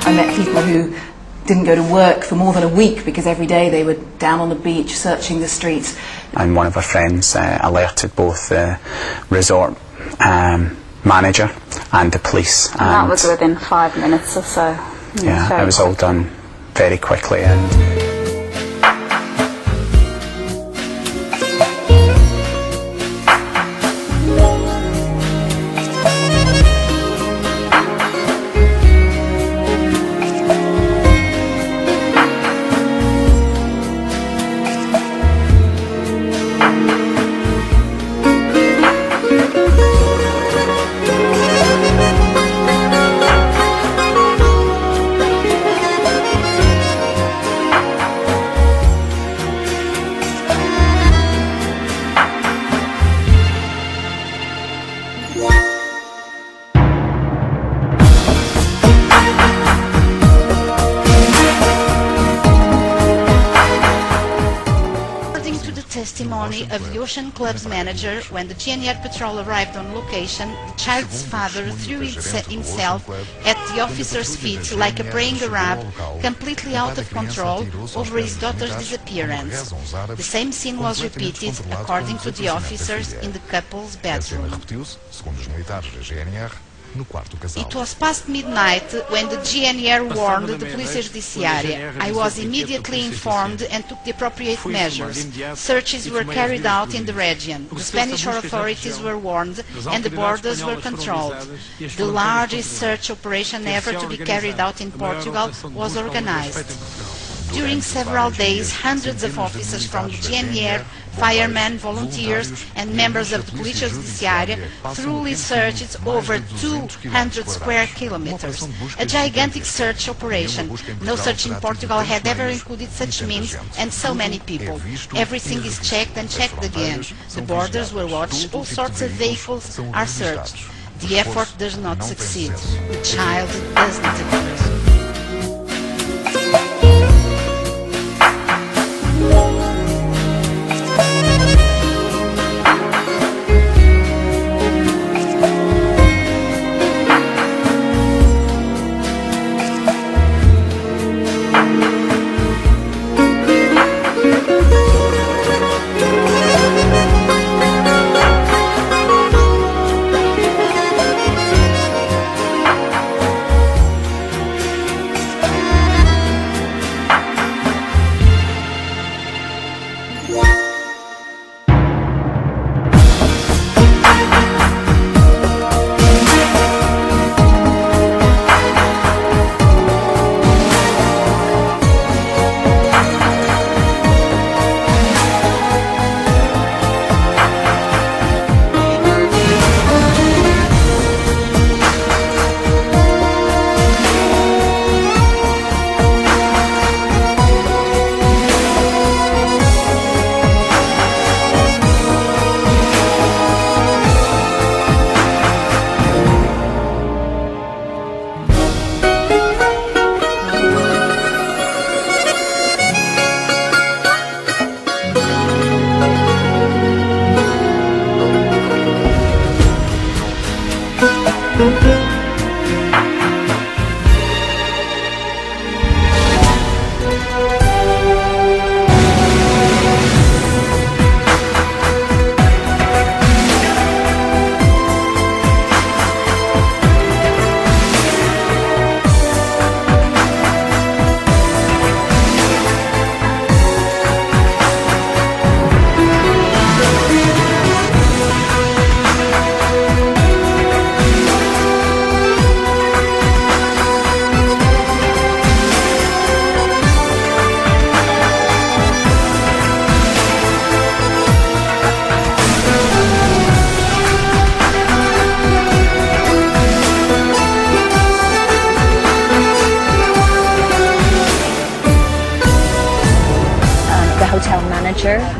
I met people who didn't go to work for more than a week because every day they were down on the beach searching the streets. And one of our friends alerted both the resort manager and the police. And that was within 5 minutes or so. Yeah, it was all done very quickly. And testimony of the Ocean Club's manager, when the GNR patrol arrived on location, the child's father threw himself at the officer's feet like a praying Arab, completely out of control over his daughter's disappearance. The same scene was repeated, according to the officers, in the couple's bedroom. It was past midnight when the GNR warned the Polícia Judiciária. I was immediately informed and took the appropriate measures. Searches were carried out in the region. The Spanish authorities were warned and the borders were controlled. The largest search operation ever to be carried out in Portugal was organized. During several days, hundreds of officers from the GNR, firemen, volunteers and members of the Polícia Judiciária thoroughly searched over 200 square kilometers. A gigantic search operation. No search in Portugal had ever included such means and so many people. Everything is checked and checked again. The borders were watched, all sorts of vehicles are searched. The effort does not succeed. The child does not appear.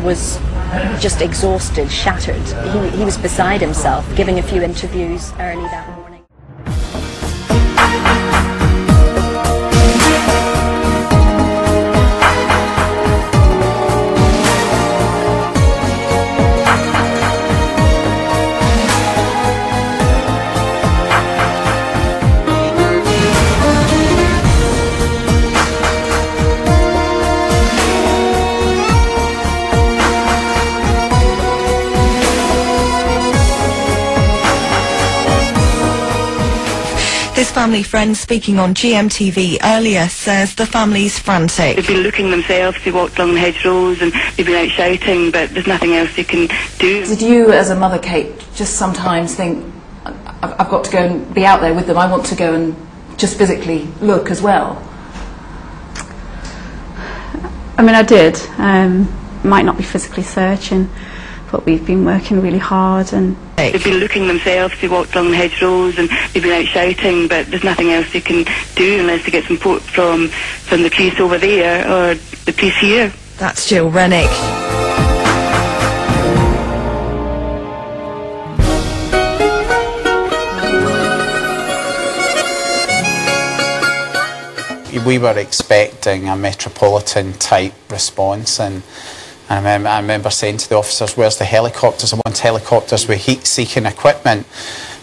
Was just exhausted, shattered. He was beside himself, giving a few interviews early that morning. This family friend speaking on GMTV earlier says the family's frantic. They've been looking themselves, they walked along the hedgerows and they've been out shouting, but there's nothing else they can do. Did you, as a mother, Kate, just sometimes think, I've got to go and be out there with them, I want to go and just physically look as well? I mean, I did. Might not be physically searching, but we've been working really hard. And they've been looking themselves, they walked along the hedgerows and they've been out shouting, but there's nothing else they can do unless they get some support from the police over there or the police here. That's Jill Rennick. We were expecting a metropolitan type response, and I remember saying to the officers, "Where's the helicopters? I want helicopters with heat-seeking equipment."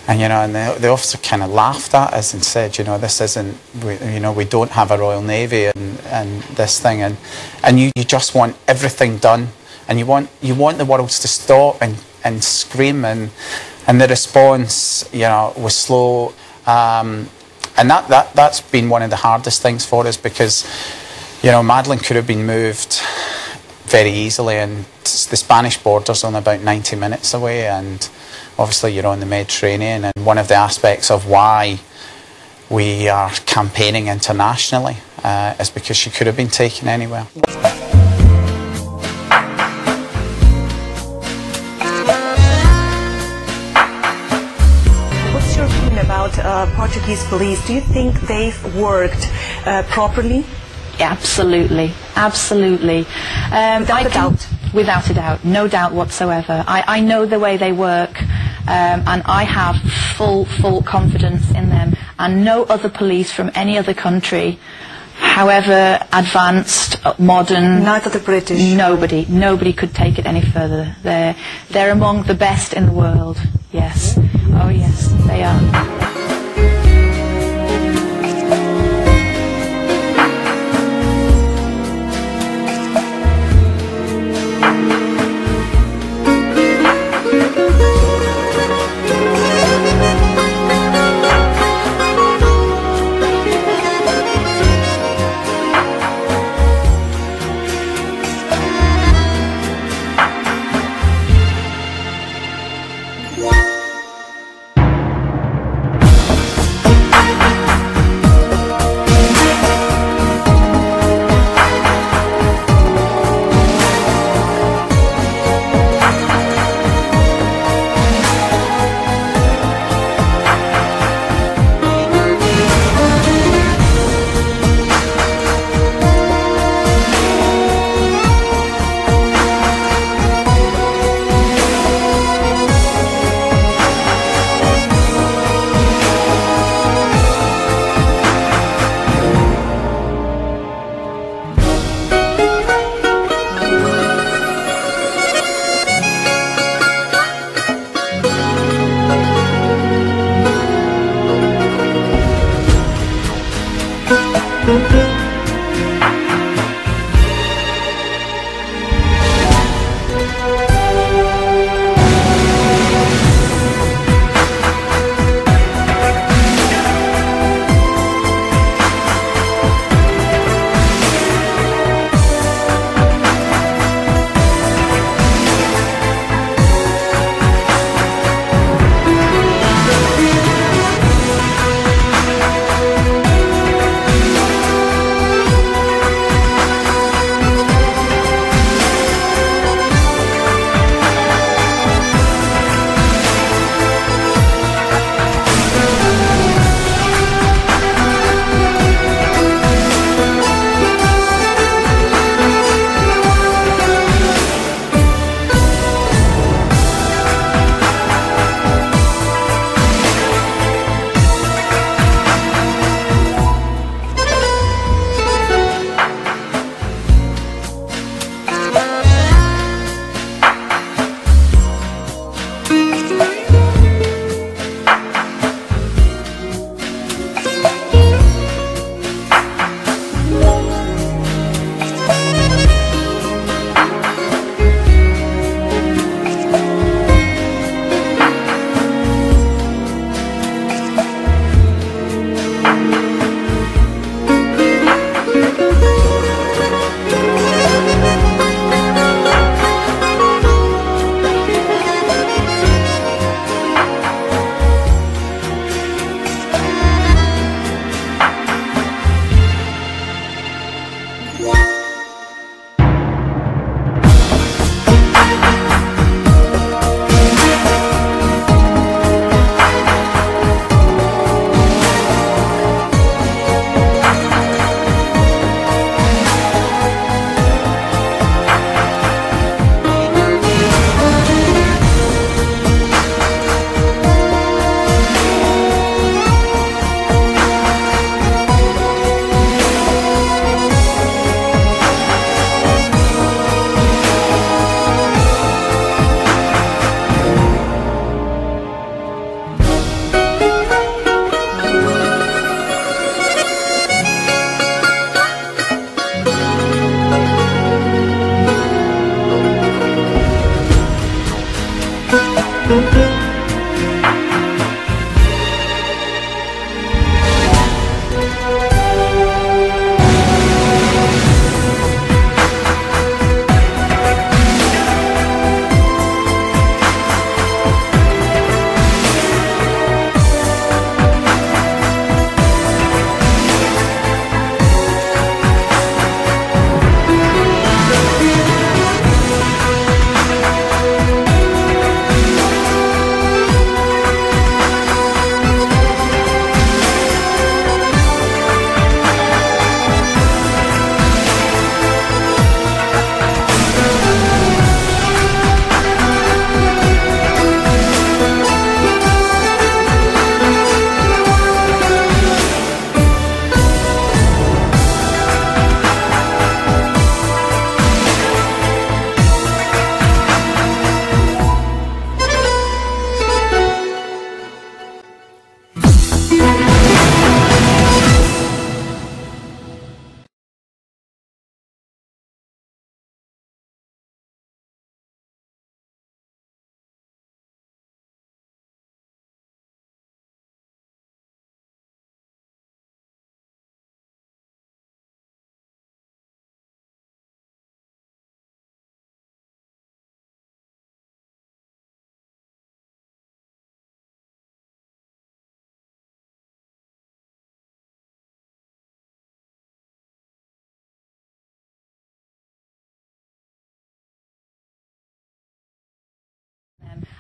And and the officer kind of laughed at us and said, "This isn't, we don't have a Royal Navy and this thing, and you just want everything done, and you want the worlds to stop and scream, and the response was slow." And that's been one of the hardest things for us, because Madeleine could have been moved very easily, and the Spanish border's only about 90 minutes away, and obviously you're on the Mediterranean, and one of the aspects of why we are campaigning internationally is because she could have been taken anywhere. What's your opinion about Portuguese police? Do you think they've worked properly? Absolutely, absolutely. Without a doubt? Without a doubt, no doubt whatsoever. I know the way they work, and I have full confidence in them. And no other police from any other country, however advanced, modern, neither the British. Nobody could take it any further. They're among the best in the world. Yes. Oh yes, they are.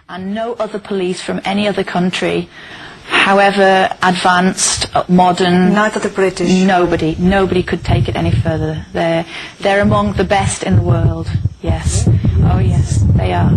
and no other police from any other country, however advanced, modern. Neither the British. Nobody could take it any further. They're among the best in the world. Yes. Oh yes, they are.